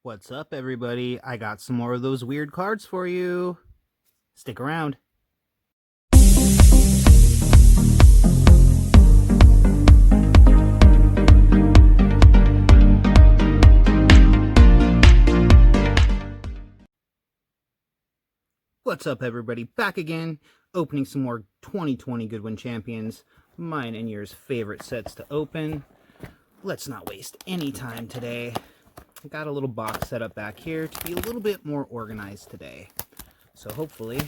What's up, everybody? I got some more of those weird cards for you. Stick around. What's up, everybody? Back again, opening some more 2020 Goodwin Champions, mine and yours favorite sets to open. Let's not waste any time today. I got a little box set up back here to be a little bit more organized today. So hopefully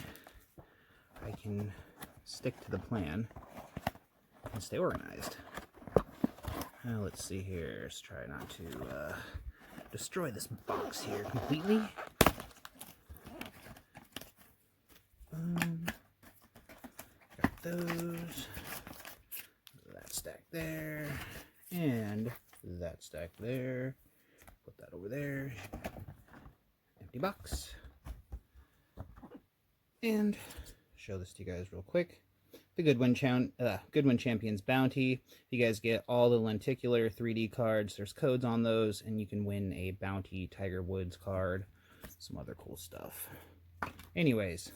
I can stick to the plan and stay organized. Now let's see here. Let's try not to destroy this box here completely. Got those. That stack there. And that stack there. Put that over there. Empty box. And show this to you guys real quick. The Goodwin Champions Bounty. You guys get all the lenticular 3D cards. There's codes on those, and you can win a Bounty Tiger Woods card. Some other cool stuff. Anyways,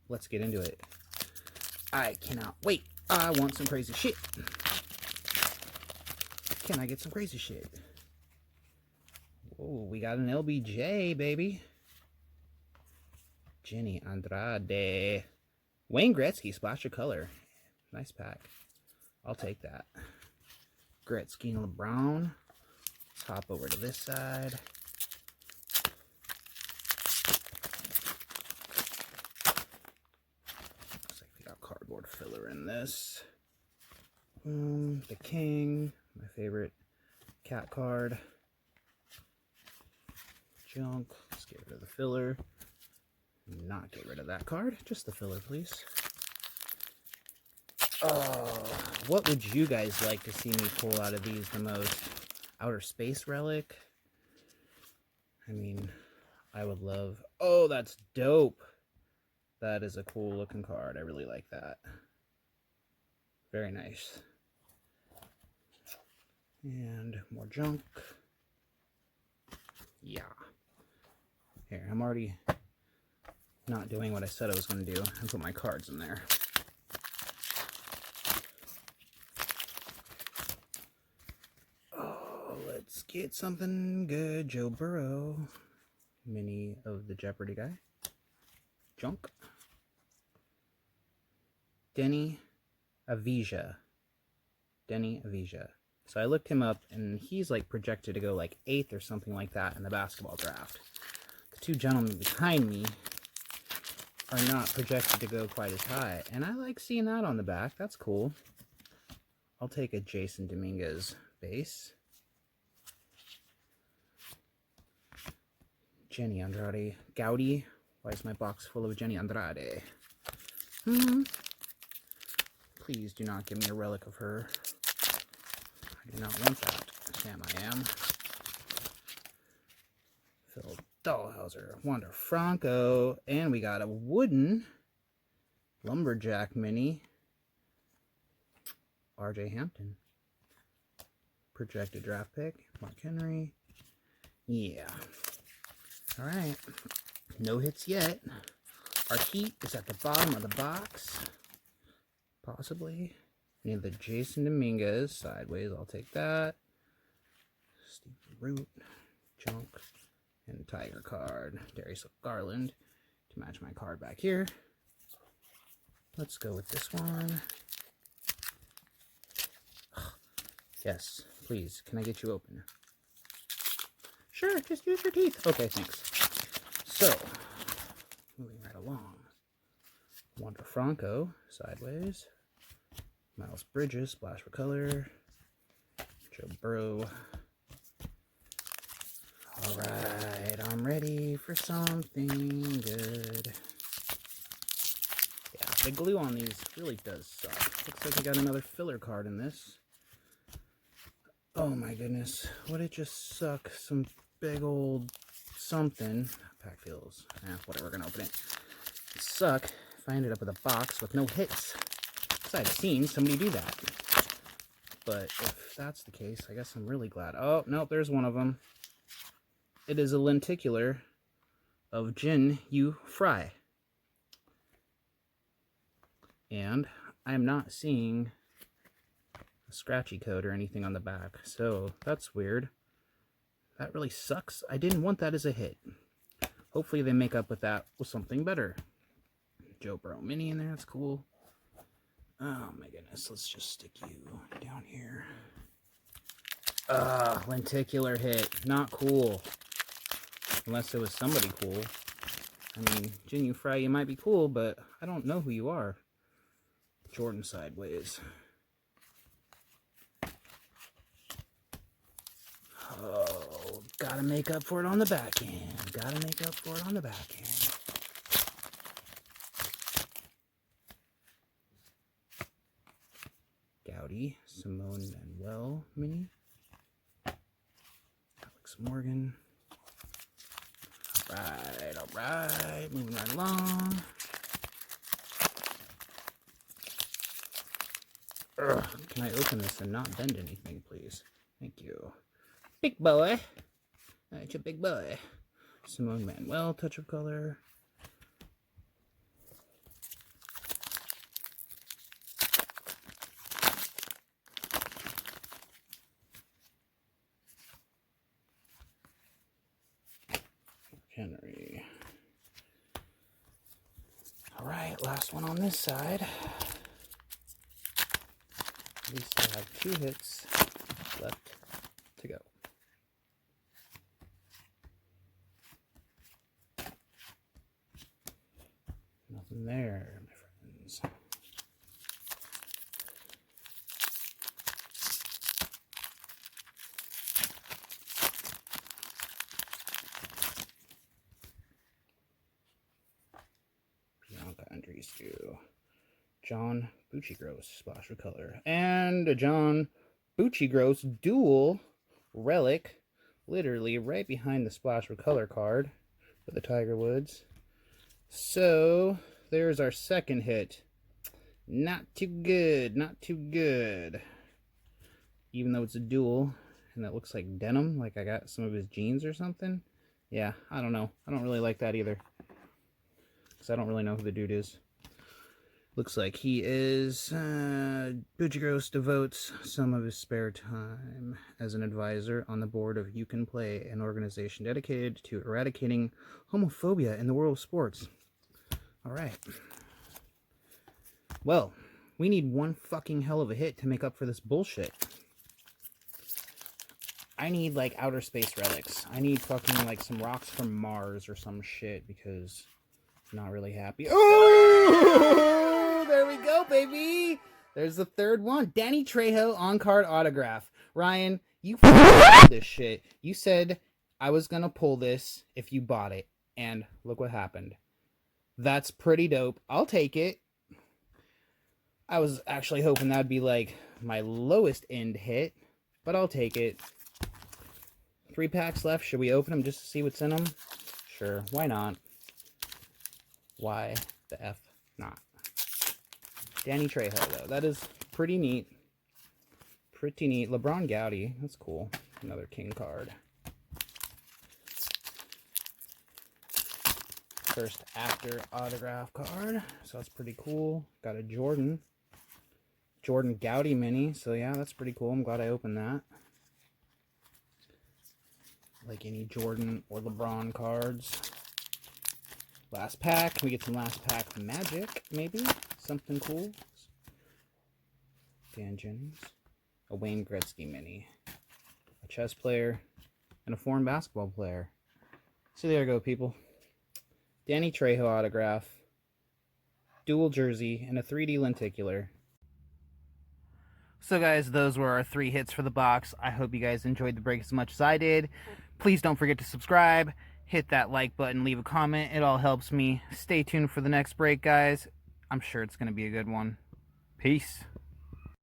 let's get into it. I cannot wait. I want some crazy shit. Can I get some crazy shit? Oh, we got an LBJ, baby. Jenny Andrade. Wayne Gretzky, splash of color. Nice pack. I'll take that. Gretzky and LeBron. Let's hop over to this side. Looks like we got cardboard filler in this. The King, my favorite cat card. Junk. Let's get rid of the filler. Not get rid of that card. Just the filler, please. What would you guys like to see me pull out of these the most? Outer Space Relic? I mean, I would love... Oh, that's dope. That is a cool looking card. I really like that. Very nice. And more junk. Yeah. Here, I'm already not doing what I said I was going to do and put my cards in there. Oh, let's get something good. Joe Burrow. Mini of the Jeopardy guy. Junk. Denny Avija. Denny Avija. So I looked him up, and he's like projected to go like 8th or something like that in the basketball draft. The two gentlemen behind me are not projected to go quite as high, and I like seeing that on the back. That's cool. I'll take a Jason Dominguez base. Jenny Andrade. Gaudy. Why is my box full of Jenny Andrade? Please do not give me a relic of her. I do not want that. Sam, I am. Phil Dahlhauser, Wander Franco, and we got a wooden Lumberjack mini. RJ Hampton. Projected draft pick. Mark Henry. Yeah. Alright. No hits yet. Our heat is at the bottom of the box. Possibly. We need the Jason Dominguez. Sideways, I'll take that. Steve Root. Junk. And Tiger card. Darius Garland to match my card back here. Let's go with this one. Yes, please. Can I get you open? Sure, just use your teeth. Okay, thanks. So, moving right along. Wander Franco, sideways. Miles Bridges, splash for color. Joe Burrow. Alright, I'm ready for something good. Yeah, the glue on these really does suck. Looks like we got another filler card in this. Oh my goodness, would it just suck some big old something. Pack feels, whatever, we're gonna open it. It'd suck if I ended up with a box with no hits. Because I've seen somebody do that. But if that's the case, I guess I'm really glad. Oh, nope, there's one of them. it is a lenticular of Jin Yu Fry. And I'm not seeing a scratchy code or anything on the back, so that's weird. That really sucks. I didn't want that as a hit. Hopefully they make up with that with something better. Joe Burrow Mini in there, that's cool. Oh my goodness, let's just stick you down here. Lenticular hit, not cool. Unless it was somebody cool. I mean, Jin Yu Fry, you might be cool, but I don't know who you are. Jordan sideways. Oh, gotta make up for it on the back end. Gotta make up for it on the back end. Gowdy, Simone Manuel Mini. Alex Morgan. Alright, moving right along. Ugh, can I open this and not bend anything, please? Thank you. Big boy. That's a big boy. Simone Manuel, touch of color. Henry. All right, last one on this side. We still have 2 hits left to go. Nothing there, my friends. Bianca Andreescu. John Bucci-Gross, splash of color. And a John Bucci-Gross dual relic, literally right behind the splash of color card for the Tiger Woods. So, there's our second hit. Not too good, not too good. Even though it's a dual, and that looks like denim, like I got some of his jeans or something. Yeah, I don't know. I don't really like that either. Because I don't really know who the dude is. Looks like he is, Bucci-Gross devotes some of his spare time as an advisor on the board of You Can Play, an organization dedicated to eradicating homophobia in the world of sports. Alright. Well, we need one fucking hell of a hit to make up for this bullshit. I need, like, outer space relics. I need fucking, like, some rocks from Mars or some shit, because I'm not really happy. Oh! There we go, baby! There's the third one. Danny Trejo on-card autograph. Ryan, you f***ed this shit. You said I was gonna pull this if you bought it, and look what happened. That's pretty dope. I'll take it. I was actually hoping that'd be, like, my lowest end hit, but I'll take it. 3 packs left. Should we open them just to see what's in them? Sure. Why not? Why the F not? Danny Trejo, though. That is pretty neat. Pretty neat. LeBron Gowdy. That's cool. Another King card. First actor autograph card. So that's pretty cool. Got a Jordan Gowdy mini. So yeah, that's pretty cool. I'm glad I opened that. Like any Jordan or LeBron cards. Last pack. Can we get some last pack magic, maybe? Something cool. Dan Jennings. A Wayne Gretzky mini. A chess player. And a foreign basketball player. So there you go, people. Danny Trejo autograph. Dual jersey. And a 3D lenticular. So guys, those were our 3 hits for the box. I hope you guys enjoyed the break as much as I did. Please don't forget to subscribe. Hit that like button, leave a comment. It all helps me. Stay tuned for the next break, guys. I'm sure it's going to be a good one. Peace.